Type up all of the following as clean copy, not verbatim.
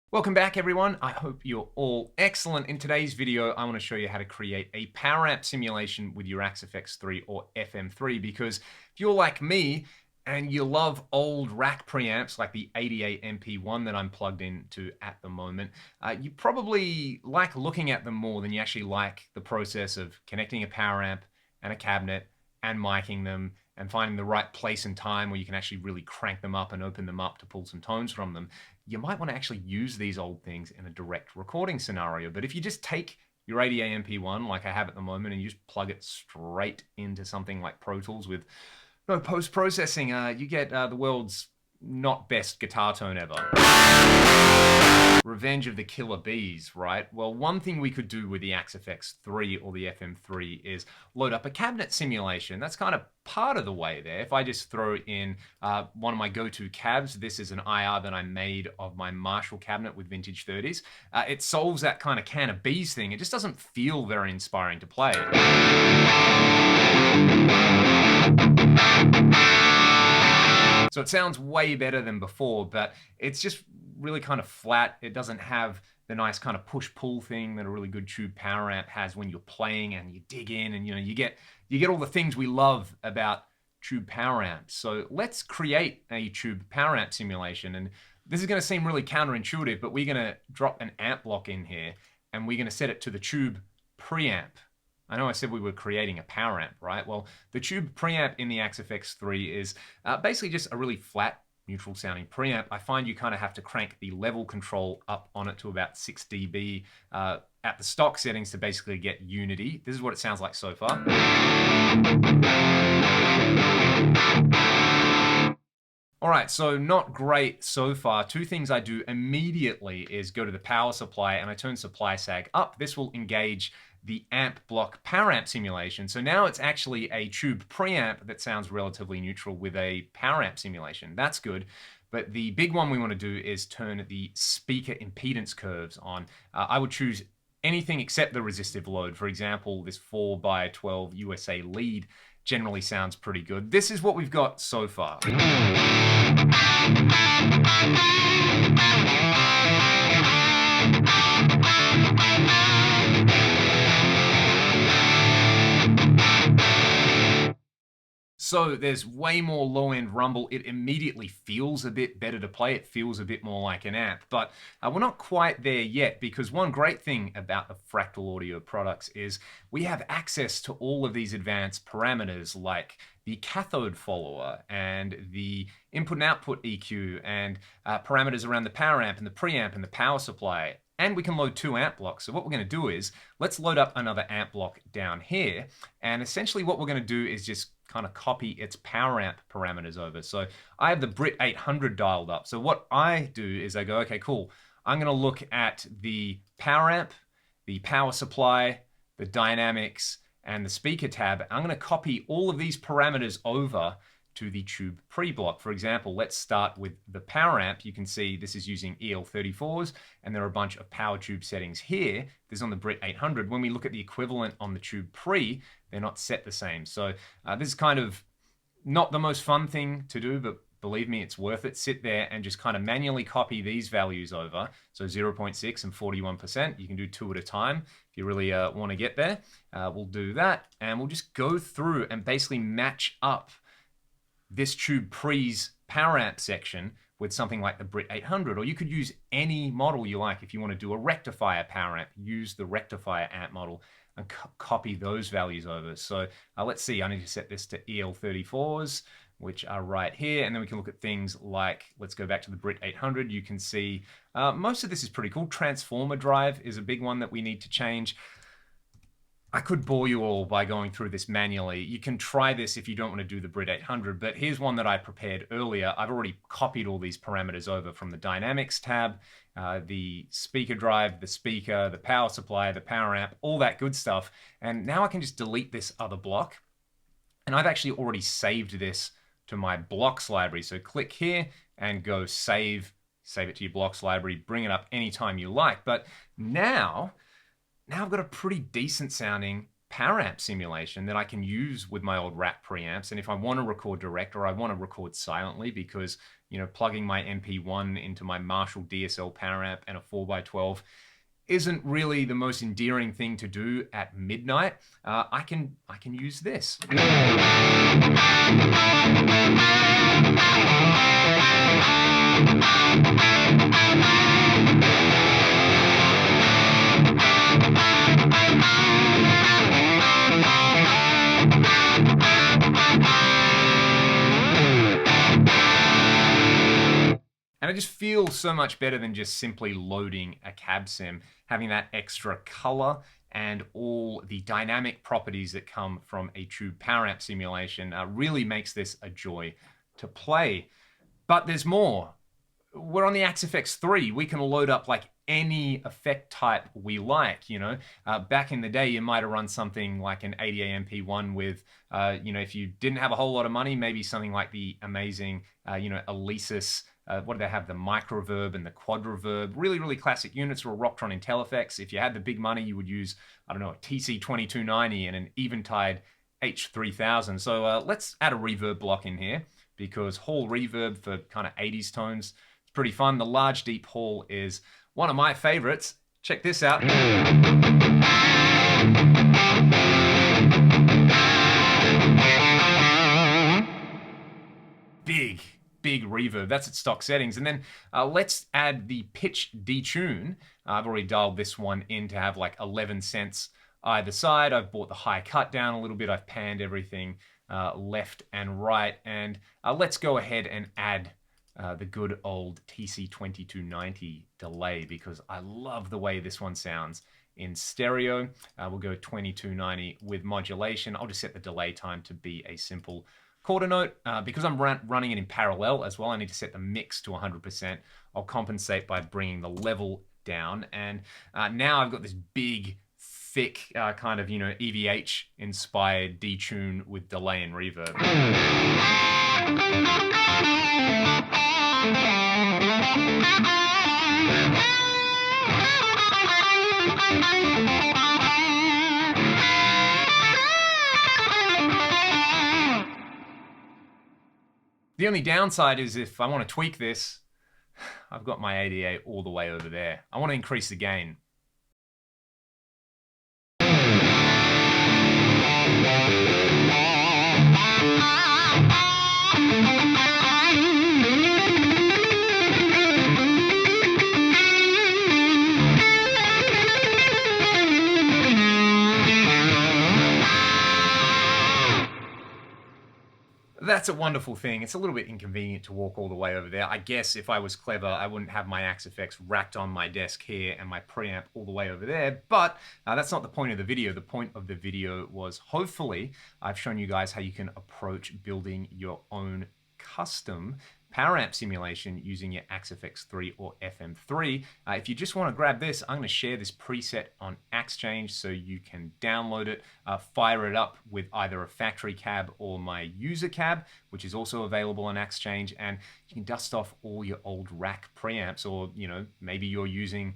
Welcome back everyone. I hope you're all excellent. In today's video, I want to show you how to create a power amp simulation with your Axe-FX3 or FM3 because if you're like me and you love old rack preamps like the 88 MP-1 that I'm plugged into at the moment, you probably like looking at them more than you actually like the process of connecting a power amp and a cabinet and miking them and finding the right place and time where you can actually really crank them up and open them up to pull some tones from them. You might want to actually use these old things in a direct recording scenario. But if you just take your 88 MP-1 like I have at the moment and you just plug it straight into something like Pro Tools with no post-processing, you get the world's not best guitar tone ever. Revenge of the Killer Bees, right? Well, one thing we could do with the Axe-FX3 or the FM3 is load up a cabinet simulation. That's kind of part of the way there. If I just throw in one of my go-to cabs, this is an IR that I made of my Marshall cabinet with vintage 30s. It solves that kind of can of bees thing. It just doesn't feel very inspiring to play. So it sounds way better than before, but it's just really kind of flat. It doesn't have the nice kind of push-pull thing that a really good tube power amp has when you're playing and you dig in and you get all the things we love about tube power amps. So let's create a tube power amp simulation. And this is going to seem really counterintuitive, but we're going to drop an amp block in here and we're going to set it to the tube preamp. I know I said we were creating a power amp, right? Well, the tube preamp in the Axe-FX3 is basically just a really flat, neutral sounding preamp. I find you kind of have to crank the level control up on it to about 6 dB at the stock settings to basically get unity. This is what it sounds like so far. All right, so not great so far. Two things I do immediately is go to the power supply and I turn supply sag up. This will engage the amp block power amp simulation. So now it's actually a tube preamp that sounds relatively neutral with a power amp simulation. That's good. But the big one we want to do is turn the speaker impedance curves on. I would choose anything except the resistive load. For example, this 4x12 USA lead generally sounds pretty good. This is what we've got so far. So there's way more low-end rumble. It immediately feels a bit better to play. It feels a bit more like an amp, but we're not quite there yet because one great thing about the Fractal Audio products is we have access to all of these advanced parameters like the cathode follower and the input and output EQ and parameters around the power amp and the preamp and the power supply. And we can load 2 amp blocks. So what we're going to do is let's load up another amp block down here. And essentially what we're going to do is just kind of copy its power amp parameters over. So I have the Brit 800 dialed up. So what I do is I go, okay, cool. I'm going to look at the power amp, the power supply, the dynamics, and the speaker tab. I'm going to copy all of these parameters over to the tube pre-block. For example, let's start with the power amp. You can see this is using EL34s, and there are a bunch of power tube settings here. This is on the Brit 800. When we look at the equivalent on the tube pre, they're not set the same. So this is kind of not the most fun thing to do, but believe me, it's worth it. Sit there and just kind of manually copy these values over. So 0.6 and 41%. You can do 2 at a time if you really want to get there. We'll do that, and we'll just go through and basically match up this tube pre's power amp section with something like the Brit 800, or you could use any model you like. If you want to do a rectifier power amp, use the rectifier amp model and copy those values over. So let's see, I need to set this to EL34s, which are right here, and then we can look at things like, let's go back to the Brit 800. You can see most of this is pretty cool. Transformer drive is a big one that we need to change. I could bore you all by going through this manually. You can try this if you don't want to do the Brit 800, but here's one that I prepared earlier. I've already copied all these parameters over from the Dynamics tab, the speaker drive, the speaker, the power supply, the power amp, all that good stuff. And now I can just delete this other block. And I've actually already saved this to my blocks library. So click here and go save it to your blocks library, bring it up anytime you like. But now I've got a pretty decent sounding power amp simulation that I can use with my old rack preamps. And if I want to record direct or I want to record silently because plugging my MP-1 into my Marshall DSL power amp and a 4x12 isn't really the most endearing thing to do at midnight. I can use this. And it just feels so much better than just simply loading a cab sim, having that extra color and all the dynamic properties that come from a true power amp simulation really makes this a joy to play. But there's more. We're on the Axe-FX 3. We can load up like any effect type we like, Back in the day, you might have run something like an 80A MP-1 with, if you didn't have a whole lot of money, maybe something like the amazing, Alesis. What do they have? The microverb and the quad reverb. Really, really classic units or a Rocktron IntelliFX. If you had the big money, you would use, I don't know, a TC2290 and an Eventide H3000. So let's add a reverb block in here because hall reverb for kind of 80s tones, it's pretty fun. The large deep hall is one of my favorites. Check this out. Big reverb. That's its stock settings. And then let's add the pitch detune. I've already dialed this one in to have like 11 cents either side. I've brought the high cut down a little bit. I've panned everything left and right. And let's go ahead and add the good old TC2290 delay because I love the way this one sounds in stereo. We'll go 2290 with modulation. I'll just set the delay time to be a simple quarter note. Because I'm running it in parallel as well, I need to set the mix to 100%. I'll compensate by bringing the level down. And now I've got this big, thick kind of, EVH-inspired detune with delay and reverb. The only downside is if I want to tweak this, I've got my ADA all the way over there. I want to increase the gain. That's a wonderful thing. It's a little bit inconvenient to walk all the way over there. I guess if I was clever, I wouldn't have my Axe-FX racked on my desk here and my preamp all the way over there, but that's not the point of the video. The point of the video was hopefully I've shown you guys how you can approach building your own custom power amp simulation using your Axe-FX 3 or FM3. If you just want to grab this, I'm going to share this preset on AxeChange so you can download it, fire it up with either a factory cab or my user cab, which is also available on AxeChange, and you can dust off all your old rack preamps, or maybe you're using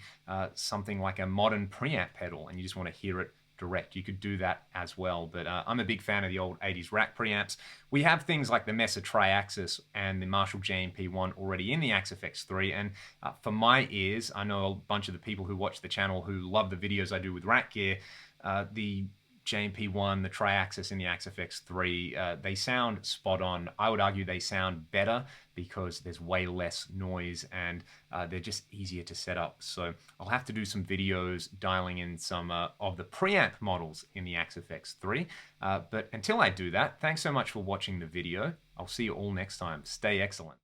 something like a modern preamp pedal and you just want to hear it direct. You could do that as well, but I'm a big fan of the old 80s rack preamps. We have things like the Mesa Triaxis and the Marshall JMP-1 already in the Axe-FX 3, and for my ears, I know a bunch of the people who watch the channel who love the videos I do with rack gear, the JMP-1, the Triaxis, and the Axe-FX 3, they sound spot on. I would argue they sound better because there's way less noise and they're just easier to set up. So I'll have to do some videos dialing in some of the preamp models in the Axe-FX 3. But until I do that, thanks so much for watching the video. I'll see you all next time. Stay excellent.